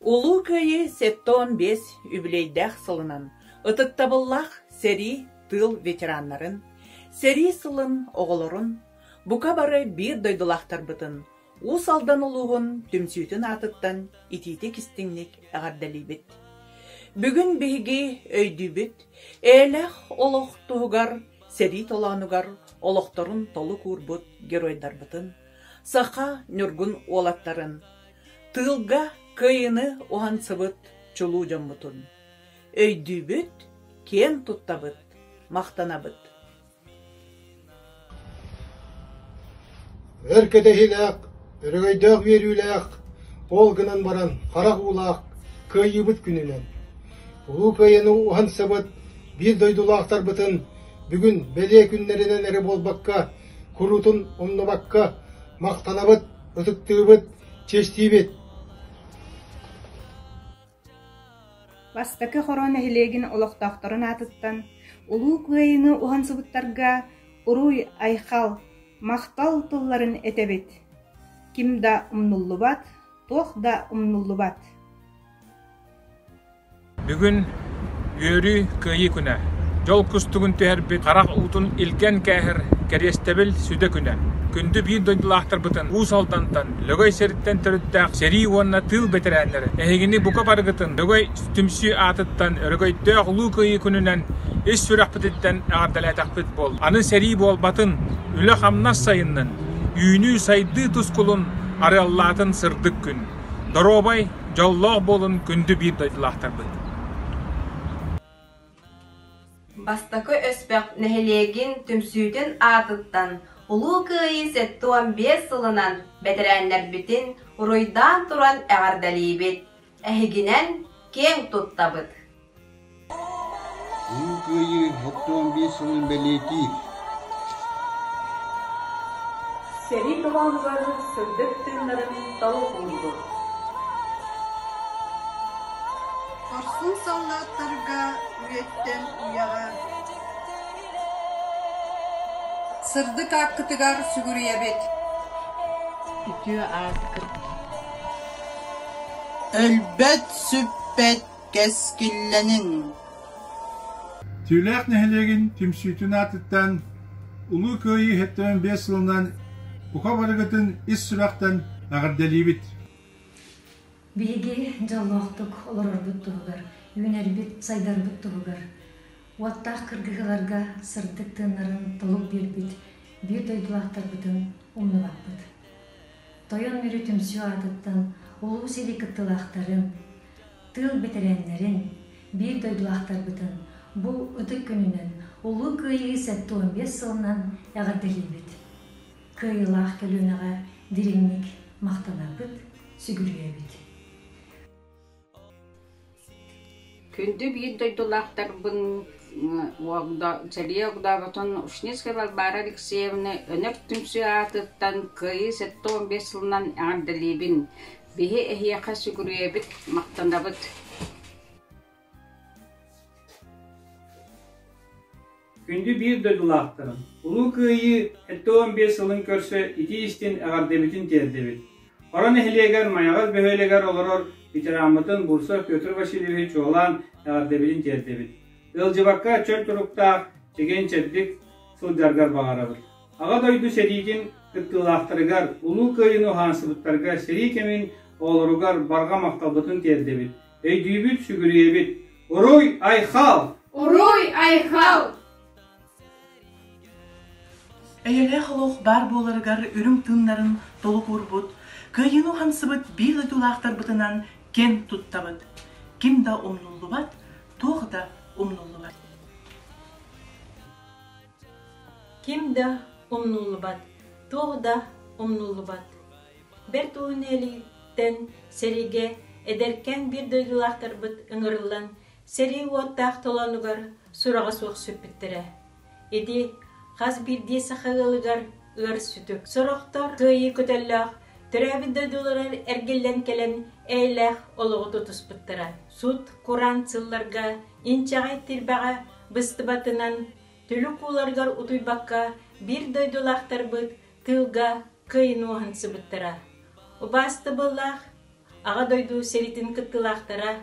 Улуу кайы 75 үбілейдәқ сылынан, ытыктабыллах сери тыл ветераннарын, сери сылын оғылырын, бука бары bir дойдулақтар бұтын, ус алдан улуғын түмсүйтін атыттан итейті кістіңнік ағардалибет. Бүгін бейге өйдүбіт, әләқ олық туғығар, сери толанугар, олықтарын толы курбут геройдар бұтын, сақа нүргін олаттарын, тылға кайыны оған сыбыт чулу жамбытын. Өйдүбіт, кен туттабыт, мақтанабыт. Өркетехиләк, өргөйдөк берүләк, олгынан баран қарақ улақ, кайыбыт күнінен. Улу кайыны оған сыбыт, bir дойдулақтар бұтын, бүгін бәле күннерінен әрі болбаққа, күрутын омнабаққа, мақтанабыт, ұтықтығыбыт, чештейбет. Бастакы хорона хилегин олоқтақтарын атыттан, улуу кайыны оған сыбыттарға уруй айхал, мақтал тылларын этебет. Кимда умнуллубат, тох да умнуллубат. Бүгін өрі кайы күнә. Жол күстігін тәрбет, қарақ ұтын илген кәхір, кәрестебіл сүді күнә. Күнді бір дойдылақтар бұтын, ұс алдантан, лөгөй серіттен түріттәқ, сери уанна тыл бетерәнлері. Әйгіні бұқа барғытын, лөгөй түмсі атыттан, өргөй дөқ ұлу кайы күнінен, ес сүрақ бұтыттан ағардалайтақ бұт бол. Аны сери бол батын, үлі қамнас сайынның, үйіні сайды тұскулын, араллатын сырдық күн. Доробай, жоллоқ болын күнді бір дойдылақтар бұт. Бастакы өспәк нәхелегін түмсүйтін атыттан, улуу кайы 75 сылынан бәтерәнләр бітін уройдан туран әғардалибет, әхігінен кен туттабыт. Улуу кайы 75 сылын бәлеті. Сери тұланғар сүрдік тыңларын тау ұлды. Арсын саллаттарға үреттен ұяға. Сырдық аққытығар сүгіребет. Үтіі артық. Әлбәт сүппет кәскілленін. Tüylek nehilegin tümsütün atıttan, ulu köyü 75 yılından Ukabarıgıtın is süraktan ağırdelibit. Биги жаллоқтық олар бұттығығар, үйінер бит сайдар бұттығығар. Уаттақ кіргіғаларға сырдық тыңнарын толық бербіт, бір дойдылақтар бұтын ұмны бақпыд. Тойын мөрі түмсі атыттан олу сері кіттілақтарын, тыл бетеренлерін, бір дойдылақтар бұтын бұл ұтық күнінен олу күйі 15 сылынан әғырділебіт. Күйілақ көлінаға диреңнік мақтанабыт, сүгіргебіт. Күнді бір дойдулақтар бұн сәрия ұғдағытын Ушнецкая Варвара Алексеевна өніп түмсі атыттан күйі 15 сылынан әғарділебін. Бейі әйеқа сүгіргебіт, мақтанабыт. Күнді bir döydülaqtırın. Ulu kıyı 15 yılın körse iti istin ağardebütün terdebüt. Oran ehliyegar mayağız behöylegar olurur bitiramıtın Bursa Kötür Vasilyevi çoğulan ağardebütün terdebüt. Ilcıbakka çöl turukta çeken çeddik sıldargar bağarabıt. Ağa doydu serikin kıttılaqtırıgar ulu kıyını hansıbıttargar seri kemin olurugar barga maktabıtın terdebüt. Öydübüt sügürüyebüt. Uruy ayxal! Uruy ayxal! Әйелі қылық бар боларығар үрім тыңнарын толық ұрбыт, кайыну хансыбыт бір дойдулақтар бұтынан кен туттабыт. Ким да омнулы бат, тоғы да омнулы бат. Ким да омнулы бат, тоғы да омнулы бат. Бір туын әліттен сереге әдеркен бір дойдулақтар бұт ұңырылан, сери уаттақ толануғар сұраға соқ сөппіттірі. Еди Қаз бірде сақағылығар өр сүтік. Сұрақтар күйі көтелләқ, түрәбі дөйдуларар әргеллен келен әйләқ олығы тұтыс бұттыра. Суд, Құран цылларға, инчағай тірбәға бұсты батынан, түлі қуларғар ұтуйбаққа бір дөйдулақтар бұт тылға күйін оғынсы бұттыра. Убасты бұллақ, аға дойду серитин кыттылақтара,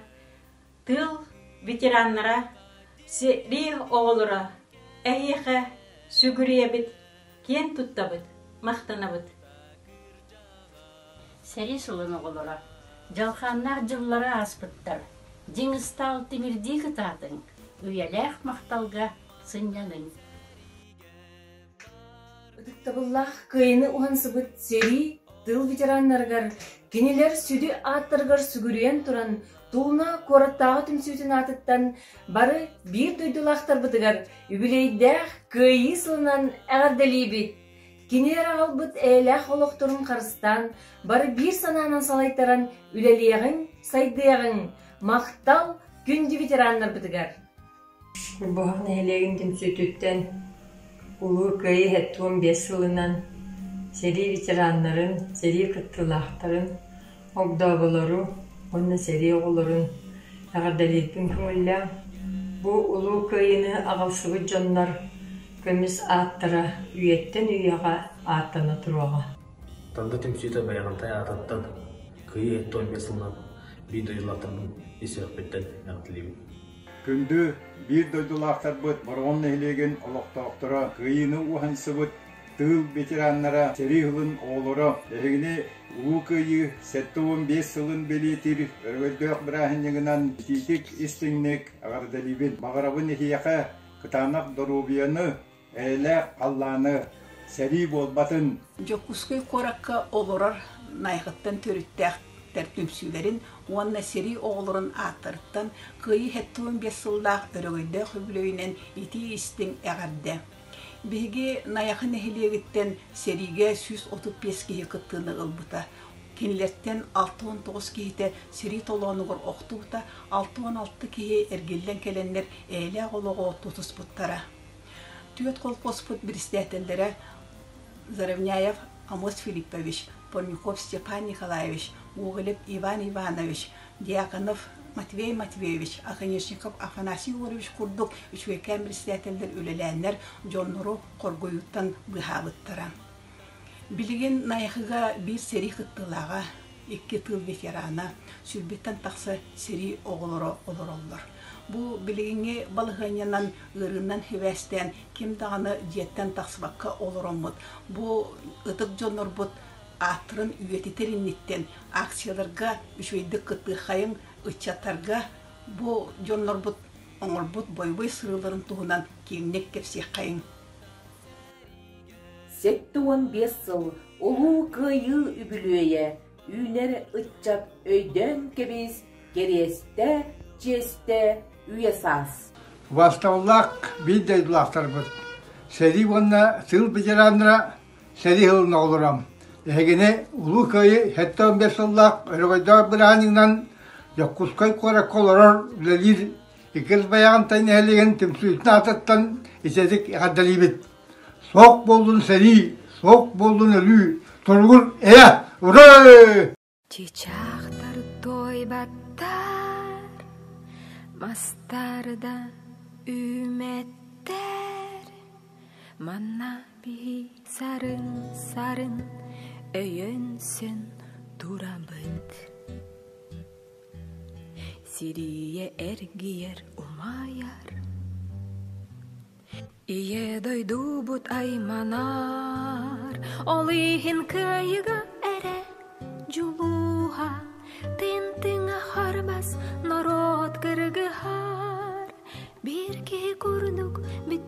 тыл ветераннара, сери оғылыра, әйеқі сүгіребіт, кен туттабыт, мақтанабыт. Сери сылын оғылыра, жалқаннақ жыллары аспыттар, деңістал темірді кытатын, үйелек мақталға сынянын. Ыдықтабыллах кыйыны уғансыбыт сери тыл ветераннаргар, кенелер сүді аттыргар сүгірен туран, тулна кораттағы түмсүйтін атыттан бары бір дойдулақтар бұтыгар, үбілейдәқ кыйы сылынан әғарделейбет. Кенелер ағалбыт әләқ олықтырын қарыстан, бары бір сананан салайтаран үлелеғін, сайдығын, мақтал күнді ветераннар бұтыгар. Бұғын әлегін түмсүйтіттен улу кыйы 15 сылынан сери ветераннарын, сери кыттылақтарын, оғдабылары, онна сери оғыларын әғардалетпін көңілі. Бұ улу кыйыны ағалсығы жонлар көміс аттыра үйеттен үйеға аттаны тұруға. Таңда түмсүйті баяғантай аттаттан кыйы 15 сылынан бір дойдылақтардың есі өкпеттен әғытылейбін. Күнді bir doydulaqtar бұд, бұрғын нәйлеген олықтақтыра, кыйыны уғансы бұд, тыл ветераннара, сери ғылын оғылыра, әрігіне ұлы кыйы 15 сылын белетір, өргөлдөк бірахыннегінан титік істіңнек ағардалибін. Мағарабын ехияқа кытанақ дұрубияны, әлі қалланы, сәри болбатын. Жокускай қораққа олырар, найғыттан төріттәқ тәртүмсүлерин, уанна сери оғылырын аттырыттан, кыйы 15 сылдақ өрөгөйді хүблөйінен ити істің әғарды. Беге наяқын әхілегіттен сериге 135 кейі кыттыны ғылбыта. Кенілерттен 6-19 кейіті сери толуанығыр оқтуыта, 6-16 кейі әргелден келенлер әлі ғолығы 30 бұттара. Түйет қол қоспыт бірістәтелдері Заровняев Амос Филиппович, Порнюков Степан Николаевич, Уголев Иван Иванович, Дьяконов Матвей Матвеевич, Аконечников Афанасий Егорович Курдук, Üçveken biristәтелдер үлеләннәр жоннору коргоюттан быхабыттара. Билеген найхыга bir сери кыттылага, 2 тыл ветерана, сүрбеттен тақсы сери оғылыры олар. Бу билегенге балығанянан ырынан хевестен, кем дағаны диеттен тақсыбаққа оларомыд. Бу ытық жоннор бұд аттырын үйететеріннеттен акцияларға үшвейді кытты қайын ұтчаттарға бу жоннор бұд оңыр бұд бой-бой сырыларын туғынан кеңнек кепсе қайын. 15 сыл олу кыйы үбілуе, үйнер ұтчап өйден кебіз, кересте, честе, үйесас. Ваставлақ бір дойдулақтар бұд. Сәри онна сыл бетераныра сәри ғылын оғылырам. Егене улу кыйы 15 сыллақ өргөйді бірағаныңнан Якускай қорак оларар үлелер икіз баяған тайны әлеген түмсүйтін атыттан еседік ғаддалибет. Соқ болдың сәри, соқ болдың өлі, тұрғыр ұра! Чичақтар тойбаттар, мастарда үметтер, манна би сарын өйінсін турабыт. Сирие эргиер умаяр, ие дойду бут айманар, олихин кайыга эре жулуха, тин-тинга харбас народ кыргыхар, бирки курдук бит